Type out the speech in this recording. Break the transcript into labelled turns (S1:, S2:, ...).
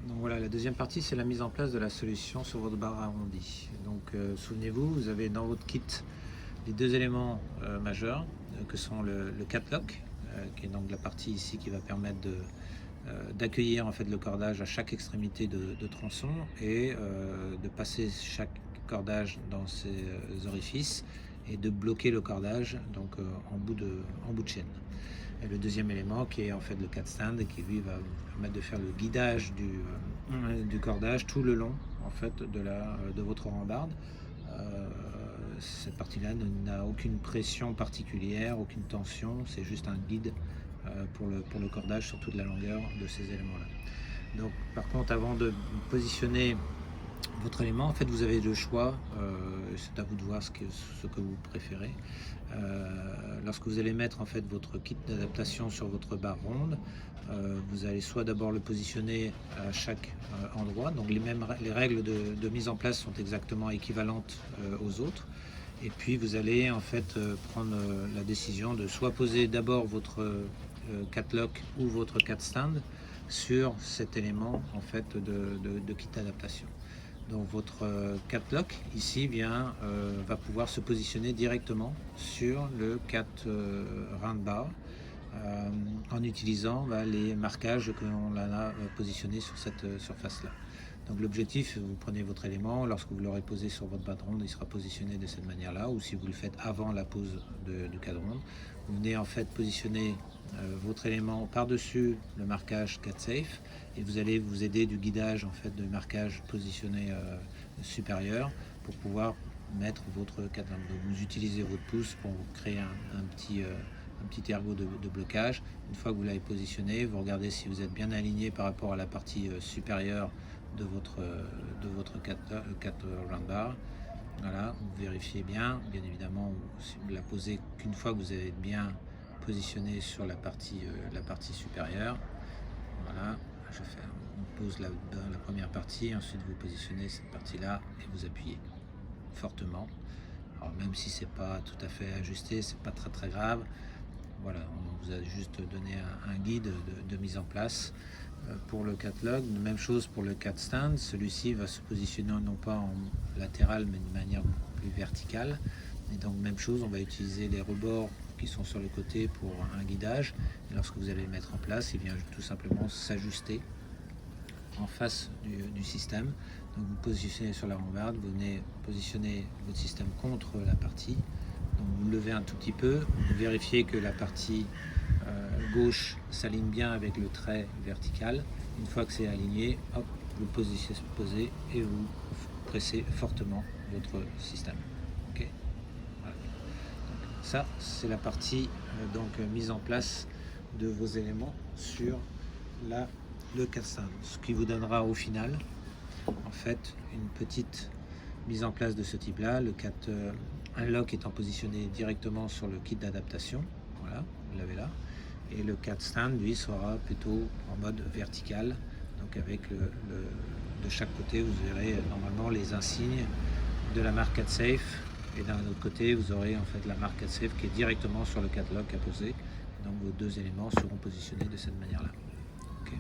S1: Donc voilà, la deuxième partie, c'est la mise en place de la solution sur votre barre arrondie. Donc souvenez-vous, vous avez dans votre kit les deux éléments majeurs que sont le cat lock, qui est donc la partie ici qui va permettre d'accueillir en fait le cordage à chaque extrémité de tronçon et de passer chaque cordage dans ces orifices et de bloquer le cordage donc en bout de chaîne. Et le deuxième élément qui est en fait le cat stand et qui lui va vous permettre de faire le guidage du cordage tout le long en fait de votre rambarde. Cette partie-là n'a aucune pression particulière, aucune tension, c'est juste un guide pour le cordage sur toute la longueur de ces éléments-là. Donc par contre, avant de positionner votre élément, en fait vous avez le choix, c'est à vous de voir ce que vous préférez. Lorsque vous allez mettre en fait votre kit d'adaptation sur votre barre ronde, vous allez soit d'abord le positionner à chaque endroit, donc les règles de mise en place sont exactement équivalentes aux autres, et puis vous allez en fait prendre la décision de soit poser d'abord votre cat lock ou votre cat stand sur cet élément en fait de kit d'adaptation. Donc votre cat lock ici va pouvoir se positionner directement sur le cat round bar en utilisant les marquages que l'on a positionnés sur cette surface là. Donc l'objectif, vous prenez votre élément, lorsque vous l'aurez posé sur votre barre ronde, il sera positionné de cette manière-là, ou si vous le faites avant la pose du cadre ronde, vous venez en fait positionner votre élément par-dessus le marquage cat safe, et vous allez vous aider du guidage en fait de marquage positionné supérieur pour pouvoir mettre votre cadre ronde. Donc vous utilisez votre pouce pour créer un petit ergot de blocage. Une fois que vous l'avez positionné, vous regardez si vous êtes bien aligné par rapport à la partie supérieure de votre cat round bar. Voilà, vous vérifiez bien évidemment, si vous la posez qu'une fois que vous avez bien positionné sur la partie supérieure. Voilà, on pose la première partie, ensuite vous positionnez cette partie là et vous appuyez fortement. Alors même si c'est pas tout à fait ajusté, c'est pas très grave. Voilà, on vous a juste donné un guide de mise en place. Pour le cat lock, même chose pour le cat stand, celui-ci va se positionner non pas en latéral mais de manière plus verticale. Et donc même chose, on va utiliser les rebords qui sont sur le côté pour un guidage. Et lorsque vous allez le mettre en place, il vient tout simplement s'ajuster en face du système. Donc vous positionnez sur la rambarde, vous venez positionner votre système contre la partie. Donc vous levez un tout petit peu, vous vérifiez que la partie gauche s'aligne bien avec le trait vertical. Une fois que c'est aligné, hop, vous le posez et vous pressez fortement votre système. Okay, voilà. Donc, ça, c'est la partie mise en place de vos éléments sur le cat stand. Ce qui vous donnera au final, en fait, une petite mise en place de ce type-là. Un lock étant positionné directement sur le kit d'adaptation. Voilà, vous l'avez là. Et le cat stand, lui, sera plutôt en mode vertical. Donc avec de chaque côté, vous verrez normalement les insignes de la marque cat safe. Et d'un autre côté, vous aurez en fait la marque cat safe qui est directement sur le cat lock à poser. Donc vos deux éléments seront positionnés de cette manière-là. Okay.